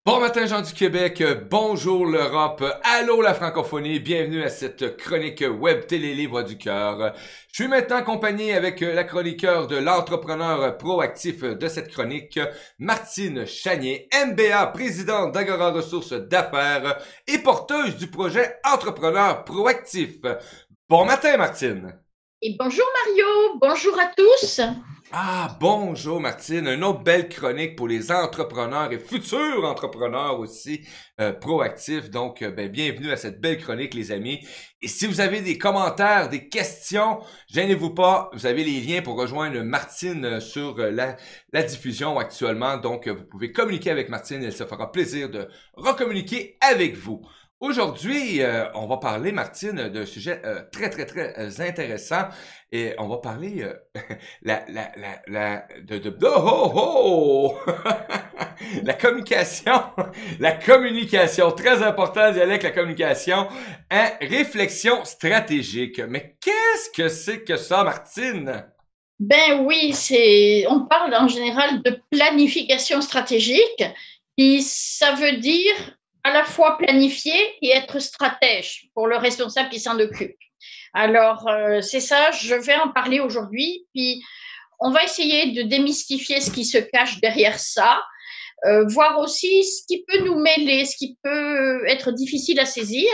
Bon matin, gens du Québec, bonjour l'Europe, allô la francophonie, bienvenue à cette chronique web télé Les Voix du Cœur. Je suis maintenant accompagné avec la chroniqueur de l'entrepreneur proactif de cette chronique, Martine Chagné, MBA, présidente d'Agora Ressources d'affaires et porteuse du projet Entrepreneur proactif. Bon matin, Martine. Et bonjour Mario, bonjour à tous. Ah, bonjour Martine, une autre belle chronique pour les entrepreneurs et futurs entrepreneurs aussi proactifs. Donc, bienvenue à cette belle chronique les amis. Et si vous avez des commentaires, des questions, gênez-vous pas, vous avez les liens pour rejoindre Martine sur la diffusion actuellement. Donc, vous pouvez communiquer avec Martine, elle se fera plaisir de recommuniquer avec vous. Aujourd'hui, on va parler, Martine, d'un sujet très intéressant et on va parler oh, oh! La communication, la communication, très important d'y aller avec la communication, hein, réflexion stratégique. Mais qu'est-ce que c'est que ça, Martine? Ben oui, on parle en général de planification stratégique, et ça veut dire à la fois planifier et être stratège pour le responsable qui s'en occupe. Alors, c'est ça, je vais en parler aujourd'hui, puis on va essayer de démystifier ce qui se cache derrière ça, voir aussi ce qui peut nous mêler, ce qui peut être difficile à saisir.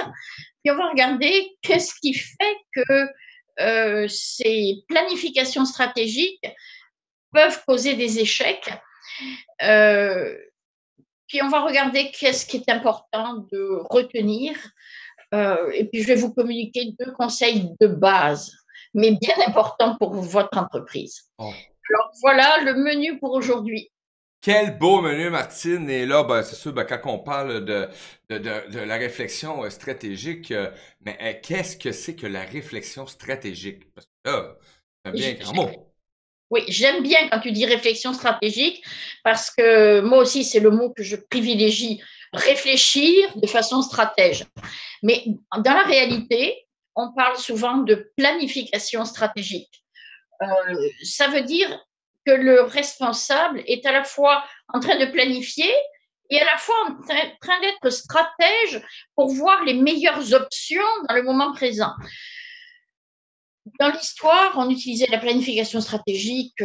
Puis on va regarder qu'est-ce qui fait que ces planifications stratégiques peuvent causer des échecs. Euh, Puis on va regarder qu'est-ce qui est important de retenir. Et puis je vais vous communiquer 2 conseils de base, mais bien importants pour votre entreprise. Oh. Alors voilà le menu pour aujourd'hui. Quel beau menu, Martine. Et là, c'est sûr, quand on parle de la réflexion stratégique, mais qu'est-ce que c'est que la réflexion stratégique? Parce que là, c'est un bien grand mot. Oui, j'aime bien quand tu dis réflexion stratégique parce que moi aussi, c'est le mot que je privilégie, réfléchir de façon stratège. Mais dans la réalité, on parle souvent de planification stratégique. Euh, Ça veut dire que le responsable est à la fois en train de planifier et à la fois en train d'être stratège pour voir les meilleures options dans le moment présent. Dans l'histoire, on utilisait la planification stratégique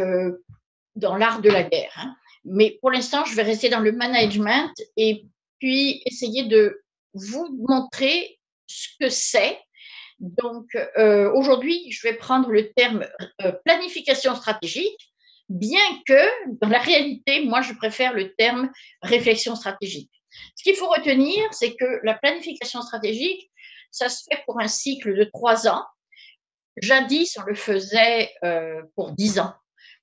dans l'art de la guerre. Hein. Mais pour l'instant, je vais rester dans le management et puis essayer de vous montrer ce que c'est. Donc, aujourd'hui, je vais prendre le terme planification stratégique, bien que dans la réalité, moi, je préfère le terme réflexion stratégique. Ce qu'il faut retenir, c'est que la planification stratégique, ça se fait pour un cycle de 3 ans. Jadis, on le faisait pour 10 ans,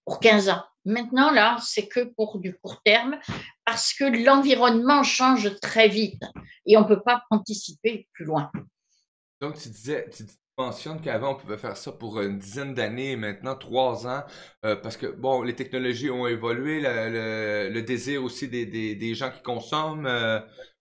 pour 15 ans. Maintenant, là, c'est que pour du court terme parce que l'environnement change très vite et on ne peut pas anticiper plus loin. Donc, tu mentionnes qu'avant, on pouvait faire ça pour une dizaine d'années, maintenant 3 ans, parce que, bon, les technologies ont évolué, le désir aussi des gens qui consomment,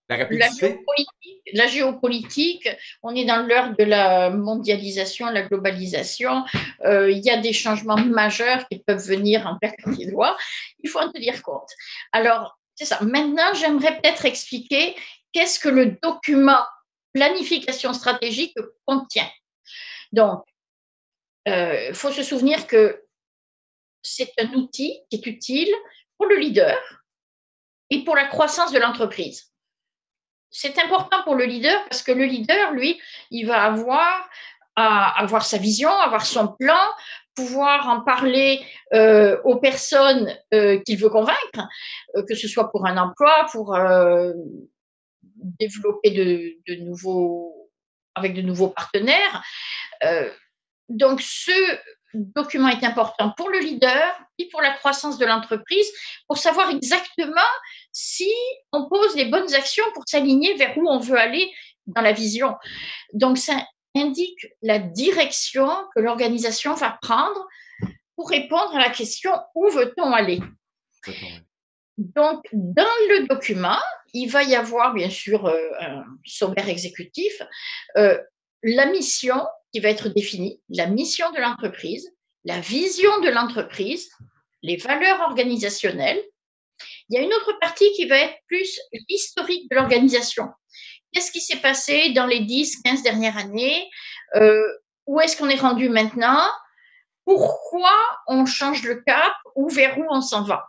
la La rapidité. géopolitique, la géopolitique, on est dans l'heure de la mondialisation, la globalisation. Il y a des changements majeurs qui peuvent venir en claquant des doigts. Il faut en tenir compte. Alors, c'est ça. Maintenant, j'aimerais peut-être expliquer qu'est-ce que le document planification stratégique contient. Donc, il faut se souvenir que c'est un outil qui est utile pour le leader et pour la croissance de l'entreprise. C'est important pour le leader parce que le leader, lui, il va avoir sa vision, avoir son plan, pouvoir en parler aux personnes qu'il veut convaincre, que ce soit pour un emploi, pour développer avec de nouveaux partenaires. Euh, donc, ce document est important pour le leader et pour la croissance de l'entreprise, pour savoir exactement si on pose les bonnes actions pour s'aligner vers où on veut aller dans la vision. Donc, ça indique la direction que l'organisation va prendre pour répondre à la question où veut-on aller. Donc, dans le document, il va y avoir bien sûr un sommaire exécutif, la mission qui va être définie, la mission de l'entreprise, la vision de l'entreprise, les valeurs organisationnelles Il y a une autre partie qui va être plus l'historique de l'organisation. Qu'est-ce qui s'est passé dans les 10-15 dernières années? Où est-ce qu'on est rendu maintenant? Pourquoi on change le cap ou vers où on s'en va?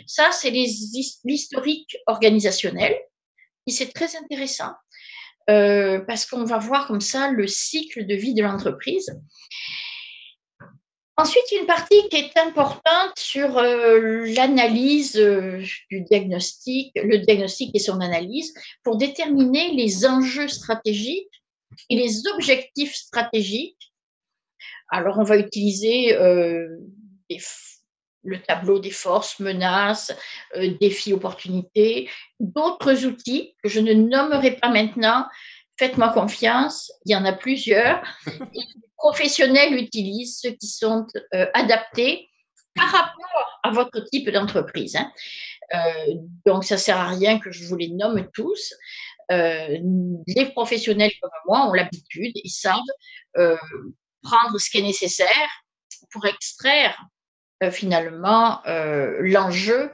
Ça, c'est l'historique organisationnel. Et c'est très intéressant parce qu'on va voir comme ça le cycle de vie de l'entreprise. Ensuite, une partie qui est importante sur l'analyse du diagnostic, le diagnostic et son analyse, pour déterminer les enjeux stratégiques et les objectifs stratégiques. Alors, on va utiliser le tableau des forces, menaces, défis, opportunités, d'autres outils que je ne nommerai pas maintenant. Faites-moi confiance, il y en a plusieurs. Et les professionnels utilisent ceux qui sont adaptés par rapport à votre type d'entreprise. Hein. Donc, ça ne sert à rien que je vous les nomme tous. Les professionnels comme moi ont l'habitude, ils savent prendre ce qui est nécessaire pour extraire finalement l'enjeu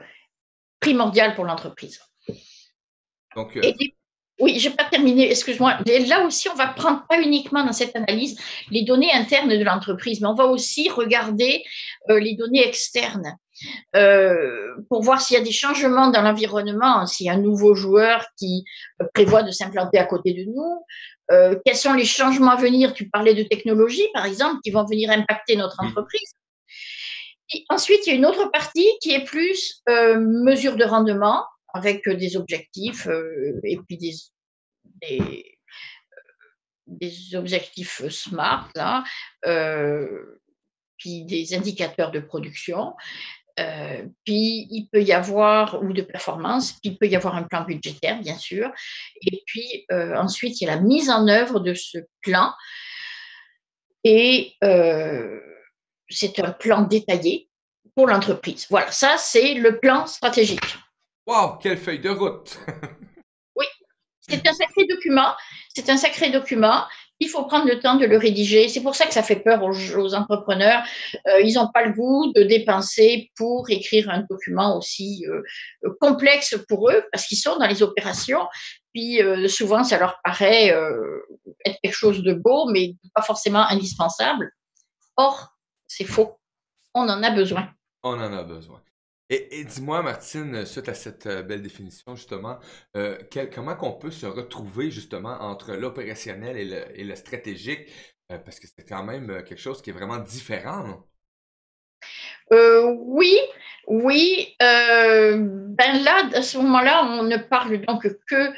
primordial pour l'entreprise. Donc, oui, je n'ai pas terminé, excuse-moi. Là aussi, on va prendre pas uniquement dans cette analyse les données internes de l'entreprise, mais on va aussi regarder les données externes pour voir s'il y a des changements dans l'environnement, s'il y a un nouveau joueur qui prévoit de s'implanter à côté de nous, quels sont les changements à venir. Tu parlais de technologie, par exemple, qui vont venir impacter notre entreprise. Et ensuite, il y a une autre partie qui est plus mesure de rendement, avec des objectifs et puis des objectifs SMART, là, puis des indicateurs de production. Puis il peut y avoir, ou de performance, puis il peut y avoir un plan budgétaire, bien sûr. Et puis ensuite, il y a la mise en œuvre de ce plan. Et c'est un plan détaillé pour l'entreprise. Voilà, ça, c'est le plan stratégique. Wow, quelle feuille de route! Oui, c'est un sacré document. C'est un sacré document. Il faut prendre le temps de le rédiger. C'est pour ça que ça fait peur aux entrepreneurs. Ils n'ont pas le goût de dépenser pour écrire un document aussi complexe pour eux, parce qu'ils sont dans les opérations. Puis souvent, ça leur paraît être quelque chose de beau, mais pas forcément indispensable. Or, c'est faux. On en a besoin. On en a besoin. Et dis-moi, Martine, suite à cette belle définition, justement, comment qu'on peut se retrouver, justement, entre l'opérationnel et le stratégique, parce que c'est quand même quelque chose qui est vraiment différent, non? Oui, oui. Ben là, à ce moment-là, on ne parle donc que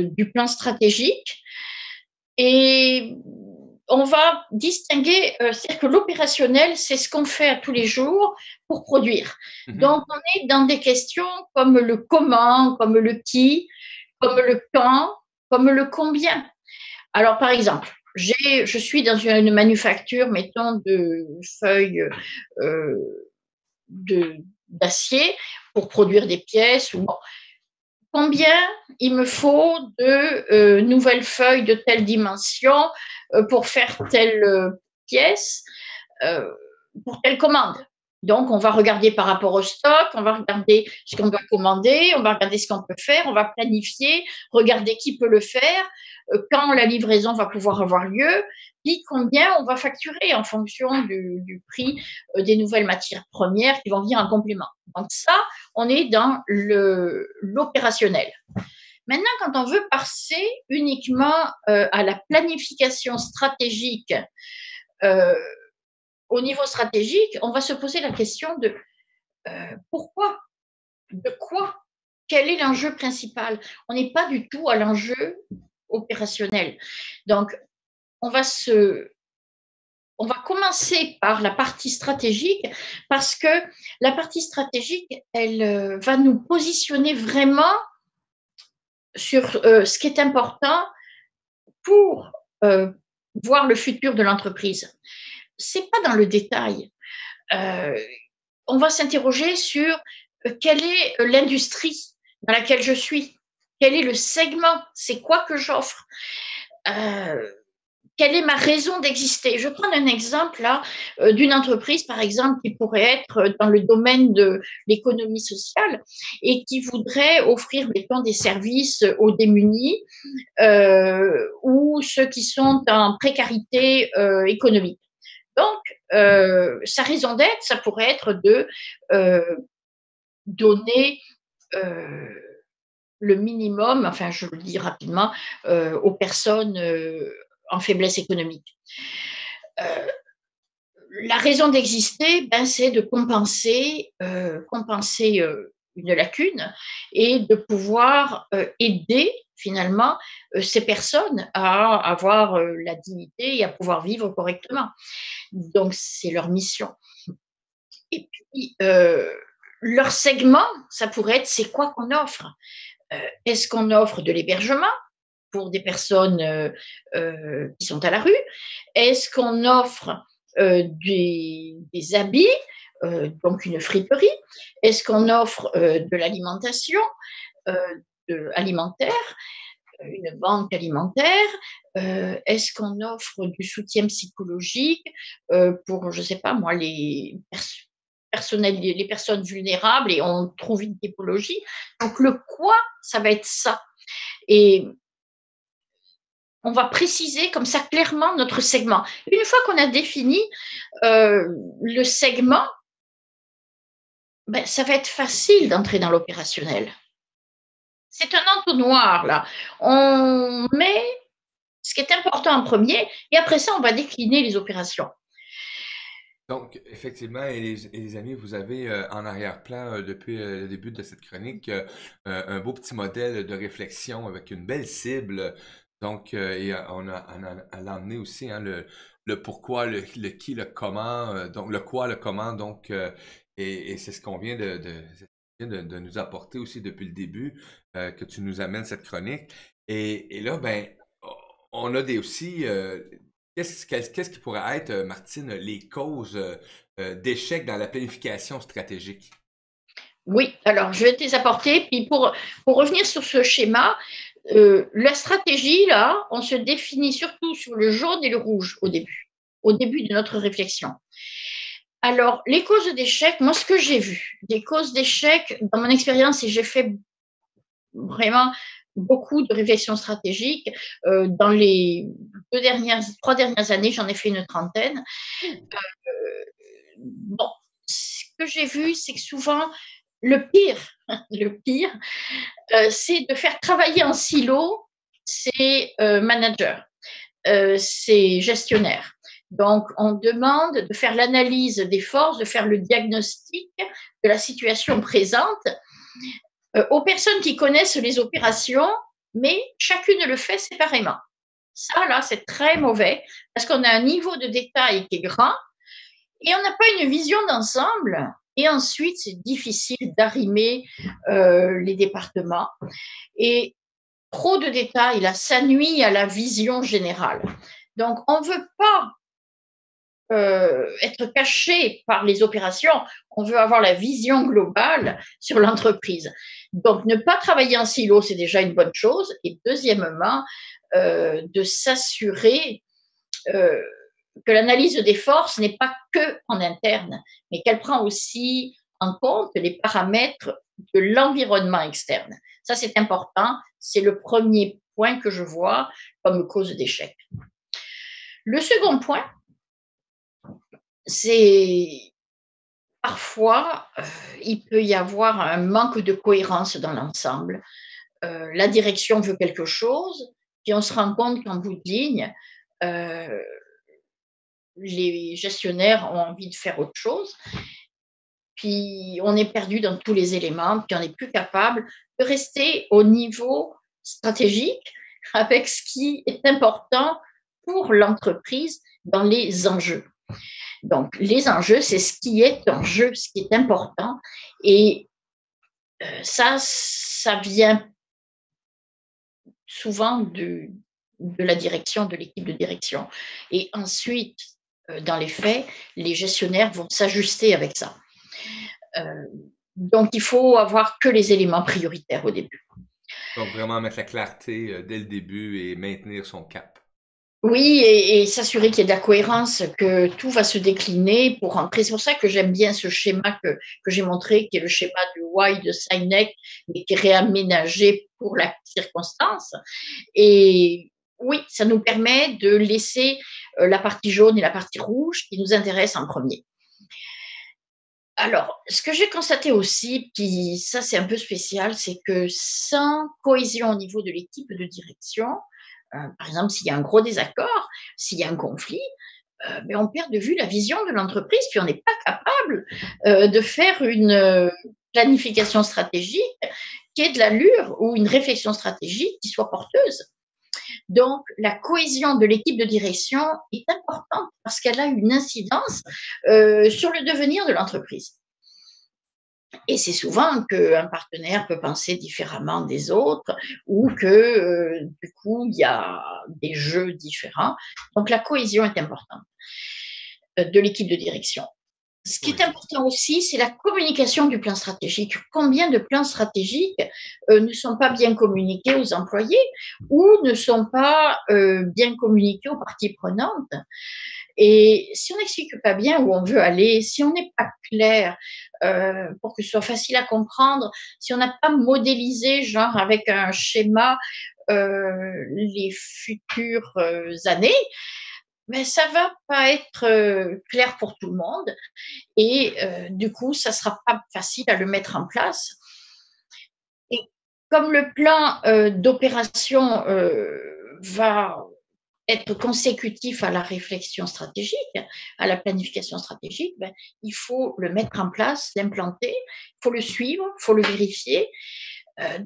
du plan stratégique. Et on va distinguer, c'est-à-dire que l'opérationnel, c'est ce qu'on fait à tous les jours pour produire. Donc, on est dans des questions comme le comment, comme le qui, comme le quand, comme le combien. Alors, par exemple, je suis dans une manufacture, mettons, de feuilles d'acier pour produire des pièces. Combien il me faut de nouvelles feuilles de telle dimension pour faire telle pièce, pour telle commande. Donc, on va regarder par rapport au stock, on va regarder ce qu'on doit commander, on va regarder ce qu'on peut faire, on va planifier, regarder qui peut le faire, quand la livraison va pouvoir avoir lieu, puis combien on va facturer en fonction du prix des nouvelles matières premières qui vont venir en complément. Donc ça, on est dans l'opérationnel. Maintenant, quand on veut passer uniquement à la planification stratégique, au niveau stratégique, on va se poser la question de pourquoi, de quoi, quel est l'enjeu principal. On n'est pas du tout à l'enjeu opérationnel. Donc, on va commencer par la partie stratégique parce que la partie stratégique, elle va nous positionner vraiment sur ce qui est important pour voir le futur de l'entreprise. C'est pas dans le détail. On va s'interroger sur quelle est l'industrie dans laquelle je suis, quel est le segment, c'est quoi que j'offre, quelle est ma raison d'exister? Je prends un exemple là d'une entreprise, par exemple, qui pourrait être dans le domaine de l'économie sociale et qui voudrait offrir, mettons, des services aux démunis ou ceux qui sont en précarité économique. Donc, sa raison d'être, ça pourrait être de donner le minimum, enfin je le dis rapidement, aux personnes en faiblesse économique. La raison d'exister, ben, c'est de compenser une lacune et de pouvoir aider finalement ces personnes à avoir la dignité et à pouvoir vivre correctement. Donc c'est leur mission. Et puis leur segment, ça pourrait être c'est quoi qu'on offre. Est-ce qu'on offre de l'hébergement pour des personnes qui sont à la rue? Est-ce qu'on offre des habits, donc une friperie? Est-ce qu'on offre de l'alimentation alimentaire, une banque alimentaire? Est-ce qu'on offre du soutien psychologique pour, je ne sais pas moi, les personnes vulnérables et on trouve une typologie. Donc le quoi, ça va être ça. Et on va préciser comme ça clairement notre segment. Une fois qu'on a défini le segment, ben, ça va être facile d'entrer dans l'opérationnel. C'est un entonnoir, là. On met ce qui est important en premier et après ça, on va décliner les opérations. Donc, effectivement, et les amis, vous avez en arrière-plan, depuis le début de cette chronique, un beau petit modèle de réflexion avec une belle cible. Donc, et on a emmené aussi hein, le pourquoi, le qui, le comment, donc le quoi, le comment, donc, et c'est ce qu'on vient de nous apporter aussi depuis le début, que tu nous amènes cette chronique. Et là, ben, on a aussi qu'est-ce qui pourrait être, Martine, les causes d'échec dans la planification stratégique? Oui, alors je vais te les apporter. Puis pour revenir sur ce schéma, la stratégie, là, on se définit surtout sur le jaune et le rouge au début de notre réflexion. Alors, les causes d'échec, moi, ce que j'ai vu, des causes d'échec, dans mon expérience, et j'ai fait vraiment beaucoup de réflexions stratégiques, dans les 3 dernières années, j'en ai fait une trentaine. Bon, ce que j'ai vu, c'est que souvent, le pire, le pire, c'est de faire travailler en silo ces managers, ces gestionnaires. Donc, on demande de faire l'analyse des forces, de faire le diagnostic de la situation présente aux personnes qui connaissent les opérations, mais chacune le fait séparément. Ça, là, c'est très mauvais parce qu'on a un niveau de détail qui est grand et on n'a pas une vision d'ensemble. Et ensuite, c'est difficile d'arrimer les départements. Et trop de détails, là, ça nuit à la vision générale. Donc, on ne veut pas être caché par les opérations, on veut avoir la vision globale sur l'entreprise. Donc, ne pas travailler en silo, c'est déjà une bonne chose. Et deuxièmement, de s'assurer que l'analyse des forces n'est pas que en interne, mais qu'elle prend aussi en compte les paramètres de l'environnement externe. Ça, c'est important. C'est le premier point que je vois comme cause d'échec. Le second point, c'est parfois, il peut y avoir un manque de cohérence dans l'ensemble. La direction veut quelque chose, puis on se rend compte qu'en bout de ligne, les gestionnaires ont envie de faire autre chose. Puis on est perdu dans tous les éléments, puis on n'est plus capable de rester au niveau stratégique avec ce qui est important pour l'entreprise dans les enjeux. Donc, les enjeux, c'est ce qui est en jeu, ce qui est important. Et ça vient souvent de la direction, de l'équipe de direction. Et ensuite, dans les faits, les gestionnaires vont s'ajuster avec ça. Donc, il faut avoir que les éléments prioritaires au début. Donc, vraiment mettre la clarté dès le début et maintenir son cap. Oui, et s'assurer qu'il y ait de la cohérence, que tout va se décliner pour rentrer. C'est pour ça que j'aime bien ce schéma que j'ai montré, qui est le schéma du why de Sinek, mais qui est réaménagé pour la circonstance. Et oui, ça nous permet de laisser la partie jaune et la partie rouge qui nous intéressent en premier. Alors, ce que j'ai constaté aussi, puis ça c'est un peu spécial, c'est que sans cohésion au niveau de l'équipe de direction, par exemple, s'il y a un gros désaccord, s'il y a un conflit, mais on perd de vue la vision de l'entreprise, puis on n'est pas capable de faire une planification stratégique qui ait de l'allure ou une réflexion stratégique qui soit porteuse. Donc, la cohésion de l'équipe de direction est importante parce qu'elle a une incidence sur le devenir de l'entreprise. Et c'est souvent qu'un partenaire peut penser différemment des autres ou que du coup, il y a des jeux différents. Donc, la cohésion est importante de l'équipe de direction. Ce qui Oui. est important aussi, c'est la communication du plan stratégique. Combien de plans stratégiques ne sont pas bien communiqués aux employés ou ne sont pas bien communiqués aux parties prenantes? Et si on n'explique pas bien où on veut aller, si on n'est pas clair pour que ce soit facile à comprendre, si on n'a pas modélisé, genre avec un schéma, les futures années, mais ça va pas être clair pour tout le monde et du coup, ça sera pas facile à le mettre en place. Et comme le plan d'opération va être consécutif à la réflexion stratégique, à la planification stratégique, ben, il faut le mettre en place, l'implanter, il faut le suivre, il faut le vérifier.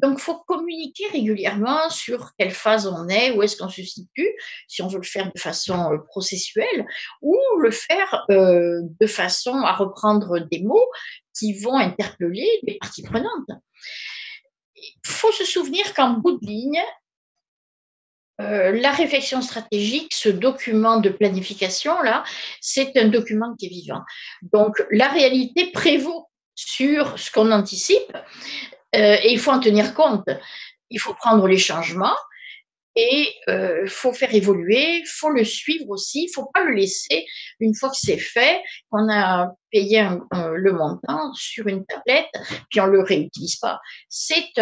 Donc, il faut communiquer régulièrement sur quelle phase on est, où est-ce qu'on se situe, si on veut le faire de façon processuelle, ou le faire de façon à reprendre des mots qui vont interpeller les parties prenantes. Il faut se souvenir qu'en bout de ligne, la réflexion stratégique, ce document de planification, là, c'est un document qui est vivant. Donc, la réalité prévaut sur ce qu'on anticipe et il faut en tenir compte. Il faut prendre les changements et il faut faire évoluer, il faut le suivre aussi, il ne faut pas le laisser, une fois que c'est fait, qu'on a payé le montant sur une tablette, puis on ne le réutilise pas. C'est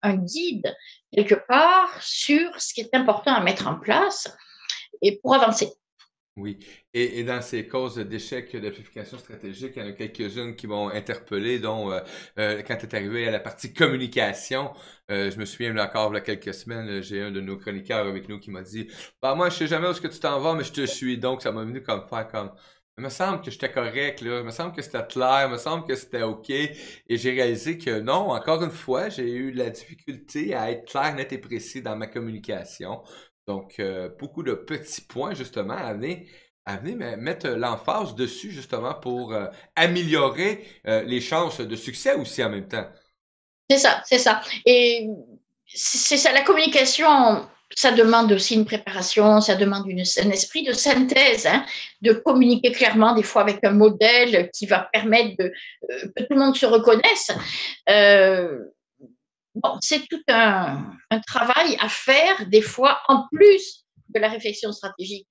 un guide, quelque part, sur ce qui est important à mettre en place et pour avancer. Oui. Et dans ces causes d'échec de planification stratégique, il y en a quelques-unes qui m'ont interpellé, dont quand tu es arrivé à la partie communication, je me souviens là, encore il y a quelques semaines, j'ai un de nos chroniqueurs avec nous qui m'a dit bah moi je sais jamais où est-ce que tu t'en vas, mais je te suis. Donc ça m'a venu comme faire comme il me semble que j'étais correct, là. Il me semble que c'était clair, il me semble que c'était OK. Et j'ai réalisé que non, encore une fois, j'ai eu de la difficulté à être clair, net et précis dans ma communication. Donc, beaucoup de petits points, justement, à venir mettre l'emphase dessus, justement, pour améliorer les chances de succès aussi en même temps. C'est ça, c'est ça. Et c'est ça, la communication, ça demande aussi une préparation, ça demande un esprit de synthèse, hein, de communiquer clairement, des fois avec un modèle qui va permettre que tout le monde se reconnaisse. Euh, bon, c'est tout un travail à faire, des fois, en plus de la réflexion stratégique.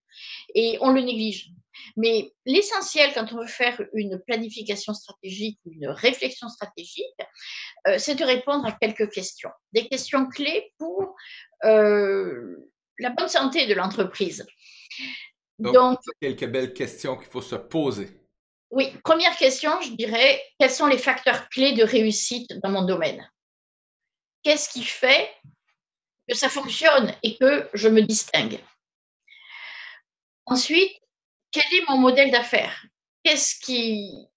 Et on le néglige. Mais l'essentiel, quand on veut faire une planification stratégique ou une réflexion stratégique, c'est de répondre à quelques questions. Des questions clés pour la bonne santé de l'entreprise. Donc, Donc, quelques belles questions qu'il faut se poser. oui, première question, je dirais, quels sont les facteurs clés de réussite dans mon domaine? Qu'est-ce qui fait que ça fonctionne et que je me distingue? Ensuite, quel est mon modèle d'affaires? Qu'est-ce qui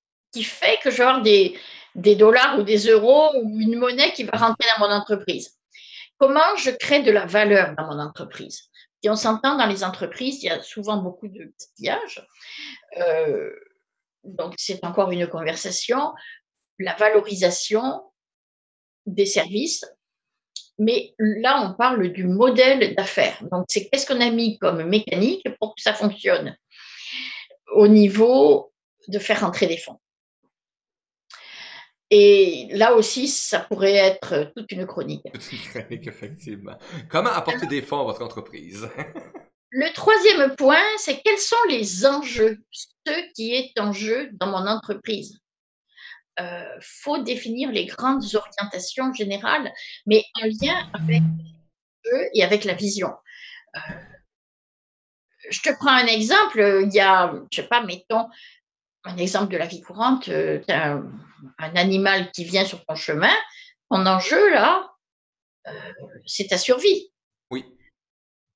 fait que je vais avoir des dollars ou des euros ou une monnaie qui va rentrer dans mon entreprise? Comment je crée de la valeur dans mon entreprise? Et on s'entend dans les entreprises, il y a souvent beaucoup de gaspillage. Euh, donc, c'est encore une conversation. La valorisation des services. Mais là, on parle du modèle d'affaires. Donc, c'est qu'est-ce qu'on a mis comme mécanique pour que ça fonctionne au niveau de faire rentrer des fonds. Et là aussi, ça pourrait être toute une chronique. Toute une chronique, effectivement. Comment apporter des fonds à votre entreprise? Le troisième point, c'est quels sont les enjeux, ce qui est en jeu dans mon entreprise. Faut définir les grandes orientations générales, mais en lien avec eux et avec la vision. Euh, je te prends un exemple, il y a, je sais pas, mettons un exemple de la vie courante, tu as un animal qui vient sur ton chemin, ton enjeu là, c'est ta survie. Oui.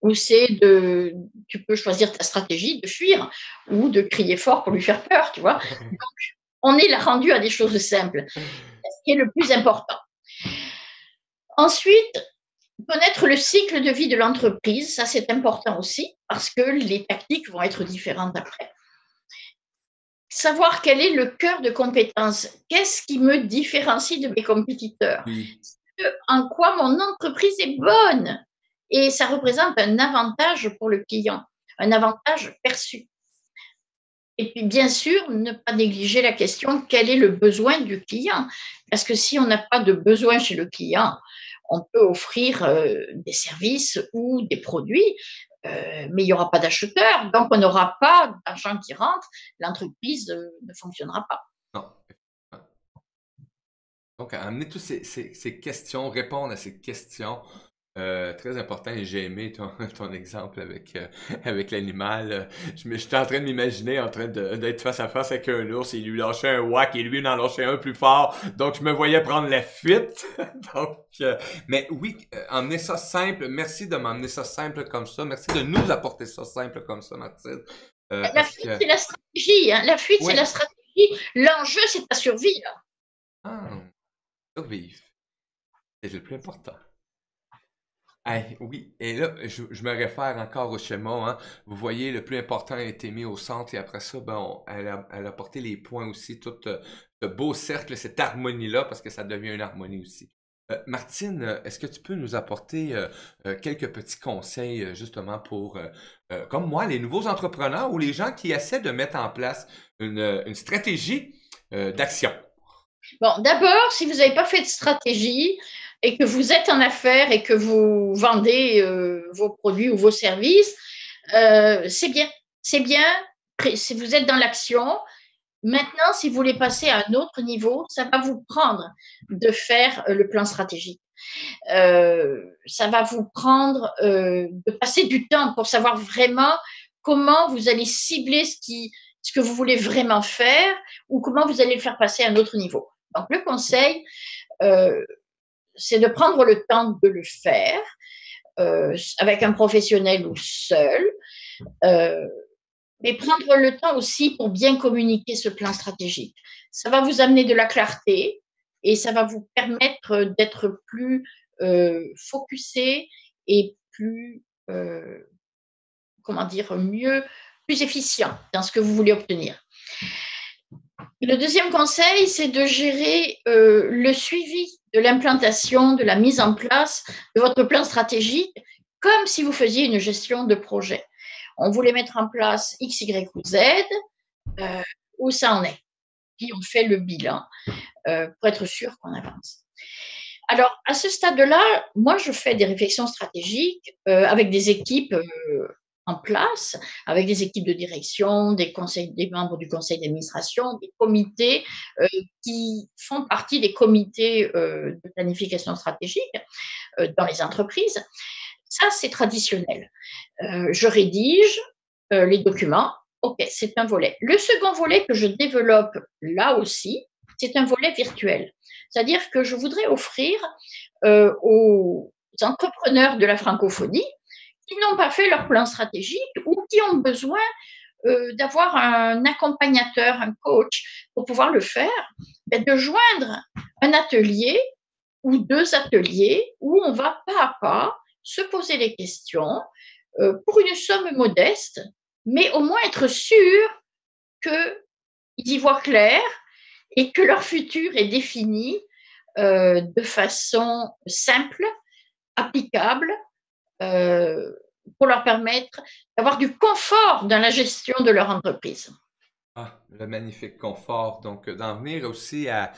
Ou tu peux choisir ta stratégie de fuir ou de crier fort pour lui faire peur, tu vois. Donc, on est là rendu à des choses simples, ce qui est le plus important. Ensuite, connaître le cycle de vie de l'entreprise, ça c'est important aussi, parce que les tactiques vont être différentes après. Savoir quel est le cœur de compétence, qu'est-ce qui me différencie de mes compétiteurs, Oui. en quoi mon entreprise est bonne, et ça représente un avantage pour le client, un avantage perçu. Et puis, bien sûr, ne pas négliger la question quel est le besoin du client. Parce que si on n'a pas de besoin chez le client, on peut offrir des services ou des produits, mais il n'y aura pas d'acheteurs, donc on n'aura pas d'argent qui rentre, l'entreprise ne fonctionnera pas. Non. Donc, amener toutes ces questions, répondre à ces questions, très important. Et j'ai aimé ton exemple avec l'animal. J'étais en train de m'imaginer en train d'être face à face avec un ours et lui lâcher un whack et lui en lâcher un plus fort. Donc, je me voyais prendre la fuite. Donc, mais oui, emmener ça simple. Merci de m'emmener ça simple comme ça. Merci de nous apporter ça simple comme ça, Mathilde. La Parce fuite, que, c'est la stratégie. Hein. La fuite, c'est la oui. stratégie. L'enjeu, c'est ta survie. Là. Ah, survivre. C'est le plus important. Hey, oui, et là, je me réfère encore au schéma, hein. Vous voyez, le plus important a été mis au centre et après ça, ben, elle a porté les points aussi, tout ce beau cercle, cette harmonie-là, parce que ça devient une harmonie aussi. Martine, est-ce que tu peux nous apporter quelques petits conseils justement pour, comme moi, les nouveaux entrepreneurs ou les gens qui essaient de mettre en place une stratégie d'action? Bon, d'abord, si vous n'avez pas fait de stratégie et que vous êtes en affaires et que vous vendez vos produits ou vos services, c'est bien. C'est bien si vous êtes dans l'action. Maintenant, si vous voulez passer à un autre niveau, ça va vous prendre de faire le plan stratégique. Ça va vous prendre de passer du temps pour savoir vraiment comment vous allez cibler ce que vous voulez vraiment faire ou comment vous allez le faire passer à un autre niveau. Donc, le conseil, euh, c'est de prendre le temps de le faire avec un professionnel ou seul, euh, mais prendre le temps aussi pour bien communiquer ce plan stratégique. Ça va vous amener de la clarté et ça va vous permettre d'être plus focusé et plus, comment dire, mieux, plus efficient dans ce que vous voulez obtenir. Le deuxième conseil, c'est de gérer le suivi de l'implantation, de la mise en place de votre plan stratégique, comme si vous faisiez une gestion de projet. On voulait mettre en place X, Y ou Z, où ça en est. Puis on fait le bilan pour être sûr qu'on avance. Alors, à ce stade-là, moi, je fais des réflexions stratégiques avec des équipes en place, avec des équipes de direction, des membres du conseil d'administration, des comités qui font partie des comités de planification stratégique dans les entreprises. Ça, c'est traditionnel. Je rédige les documents. OK, c'est un volet. Le second volet que je développe là aussi, c'est un volet virtuel. C'est-à-dire que je voudrais offrir aux entrepreneurs de la francophonie qui n'ont pas fait leur plan stratégique ou qui ont besoin d'avoir un accompagnateur, un coach pour pouvoir le faire, de joindre un atelier ou deux ateliers où on va pas à pas se poser les questions pour une somme modeste, mais au moins être sûr qu'ils y voient clair et que leur futur est défini de façon simple, applicable, euh, pour leur permettre d'avoir du confort dans la gestion de leur entreprise. Ah, le magnifique confort. Donc, d'en venir aussi à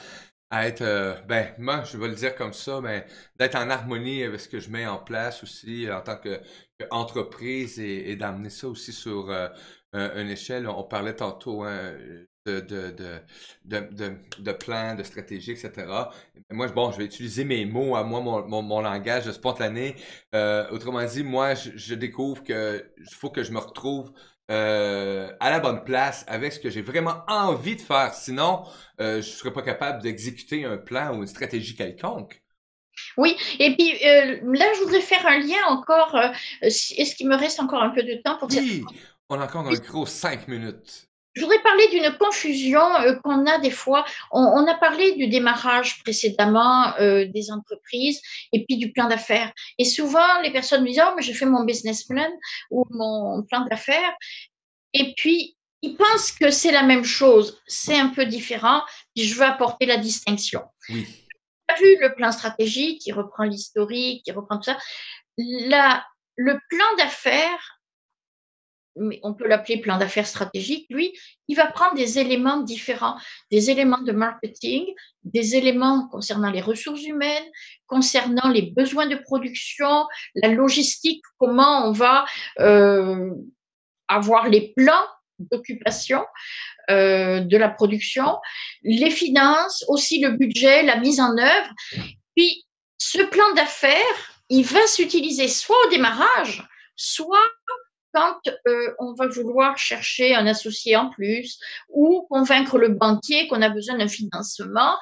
À être, ben, moi, je vais le dire comme ça, ben, d'être en harmonie avec ce que je mets en place aussi en tant que entreprise et d'amener ça aussi sur une échelle. On parlait tantôt hein, de plans, de stratégie, etc. Moi, bon, je vais utiliser mes mots à moi, mon langage spontané. Autrement dit, moi, je découvre que il faut que je me retrouve à la bonne place avec ce que j'ai vraiment envie de faire. Sinon, je serais pas capable d'exécuter un plan ou une stratégie quelconque. Oui, et puis là, je voudrais faire un lien encore. Est-ce qu'il me reste encore un peu de temps pour dire? Oui, on a encore un gros 5 minutes. Je voudrais parler d'une confusion qu'on a des fois. On a parlé du démarrage précédemment des entreprises et puis du plan d'affaires. Et souvent, les personnes me disent, oh, mais j'ai fait mon business plan ou mon plan d'affaires. Et puis, ils pensent que c'est la même chose. C'est un peu différent. Puis je veux apporter la distinction. Oui. Tu as vu le plan stratégique qui reprend l'historique, qui reprend tout ça. Le plan d'affaires, mais on peut l'appeler plan d'affaires stratégique, lui, il va prendre des éléments différents, des éléments de marketing, des éléments concernant les ressources humaines, concernant les besoins de production, la logistique, comment on va avoir les plans d'occupation de la production, les finances, aussi le budget, la mise en œuvre. Puis, ce plan d'affaires, il va s'utiliser soit au démarrage, soit quand on va vouloir chercher un associé en plus ou convaincre le banquier qu'on a besoin d'un financement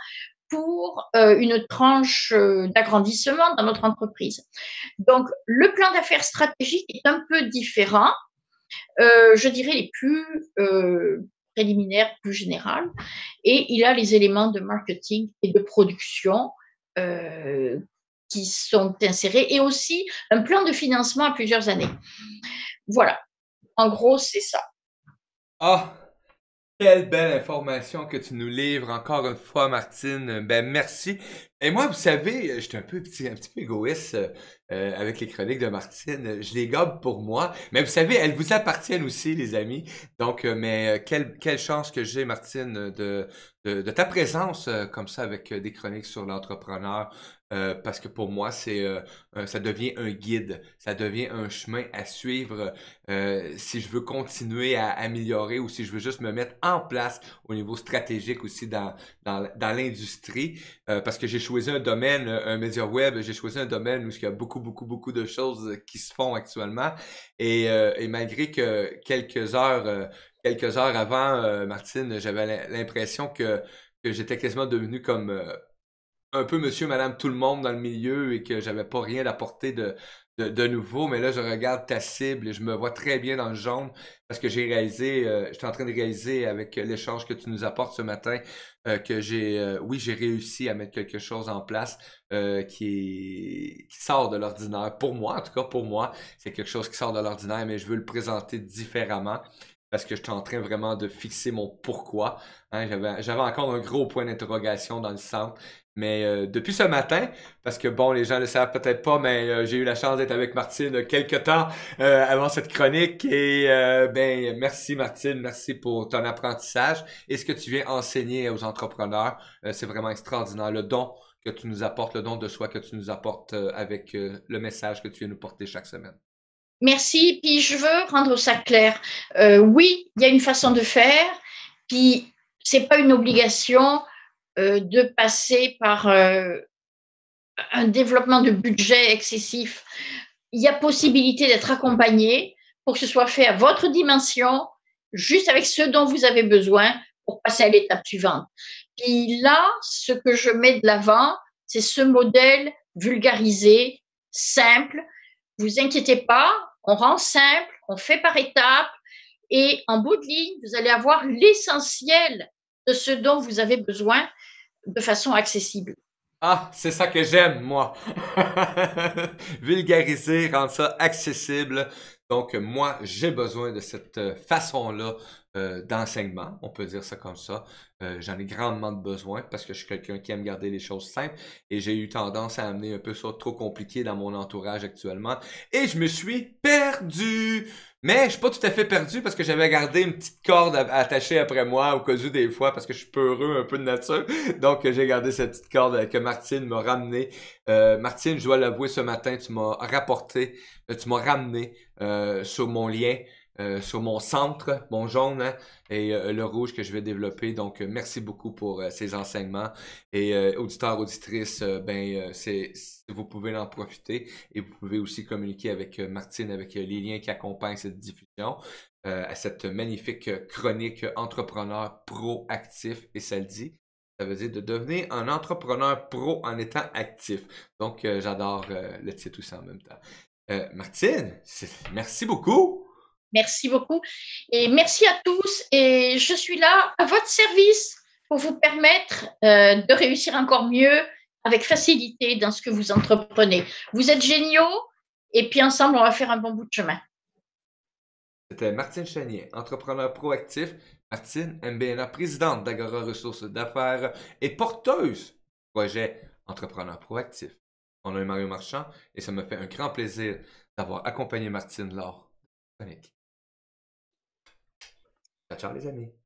pour une tranche d'agrandissement dans notre entreprise. Donc, le plan d'affaires stratégique est un peu différent, je dirais les plus préliminaires, plus générales, et il a les éléments de marketing et de production qui sont insérés, et aussi un plan de financement à plusieurs années. Voilà, en gros, c'est ça. Ah, quelle belle information que tu nous livres encore une fois, Martine. Ben merci. Et moi, vous savez, j'étais un petit peu égoïste avec les chroniques de Martine. Je les gobe pour moi, mais vous savez, elles vous appartiennent aussi, les amis. Donc, mais quelle chance que j'ai, Martine, de ta présence comme ça avec des chroniques sur l'entrepreneur. Parce que pour moi, ça devient un guide, ça devient un chemin à suivre si je veux continuer à améliorer ou si je veux juste me mettre en place au niveau stratégique aussi dans l'industrie. Parce que j'ai choisi un domaine, un média web, j'ai choisi un domaine où il y a beaucoup de choses qui se font actuellement. Et malgré que quelques heures avant, Martine, j'avais l'impression que j'étais quasiment devenu comme un peu monsieur, madame, tout le monde dans le milieu et que j'avais pas rien d'apporter de nouveau. Mais là, je regarde ta cible et je me vois très bien dans le jaune parce que j'étais en train de réaliser avec l'échange que tu nous apportes ce matin que oui, j'ai réussi à mettre quelque chose en place qui sort de l'ordinaire. Pour moi, en tout cas, pour moi, c'est quelque chose qui sort de l'ordinaire, mais je veux le présenter différemment parce que je suis en train vraiment de fixer mon pourquoi. Hein, j'avais encore un gros point d'interrogation dans le centre. Mais depuis ce matin, parce que bon, les gens ne le savent peut-être pas, mais j'ai eu la chance d'être avec Martine quelques temps avant cette chronique. Et ben merci Martine, merci pour ton apprentissage et ce que tu viens enseigner aux entrepreneurs. C'est vraiment extraordinaire. Le don que tu nous apportes, le don de soi que tu nous apportes avec le message que tu viens nous porter chaque semaine. Merci. Puis je veux rendre ça clair. Oui, il y a une façon de faire. Puis c'est pas une obligation de passer par un développement de budget excessif. Il y a possibilité d'être accompagné pour que ce soit fait à votre dimension, juste avec ce dont vous avez besoin pour passer à l'étape suivante. Puis là, ce que je mets de l'avant, c'est ce modèle vulgarisé, simple. Vous inquiétez pas, on rend simple, on fait par étapes, et en bout de ligne, vous allez avoir l'essentiel de ce dont vous avez besoin de façon accessible. Ah, c'est ça que j'aime, moi. Vulgariser, rendre ça accessible. Donc, moi, j'ai besoin de cette façon-là d'enseignement, on peut dire ça comme ça. J'en ai grandement besoin parce que je suis quelqu'un qui aime garder les choses simples et j'ai eu tendance à amener un peu ça trop compliqué dans mon entourage actuellement et je me suis perdu. Mais je suis pas tout à fait perdu parce que j'avais gardé une petite corde attachée après moi au cas où des fois parce que je suis peureux un peu de nature. Donc j'ai gardé cette petite corde que Martine m'a ramenée. Martine, je dois l'avouer, ce matin, tu m'as rapporté, tu m'as ramené sur mon lien, sur mon centre, mon jaune hein, et le rouge que je vais développer. Donc merci beaucoup pour ces enseignements. Et auditeurs, auditrices, vous pouvez en profiter et vous pouvez aussi communiquer avec Martine, avec les liens qui accompagnent cette diffusion, à cette magnifique chronique entrepreneur proactif, et ça le dit. Ça veut dire de devenir un entrepreneur pro en étant actif. Donc, j'adore le titre aussi en même temps. Martine, merci beaucoup. Merci beaucoup et merci à tous. Et je suis là à votre service pour vous permettre de réussir encore mieux avec facilité dans ce que vous entreprenez. Vous êtes géniaux et puis ensemble, on va faire un bon bout de chemin. C'était Martine Chenier, entrepreneur proactif. Martine, MBNA, présidente d'Agora Ressources d'affaires et porteuse du projet Entrepreneur proactif. Mon nom est Mario Marchand et ça me fait un grand plaisir d'avoir accompagné Martine lors de la chronique. Ciao, ciao les amis.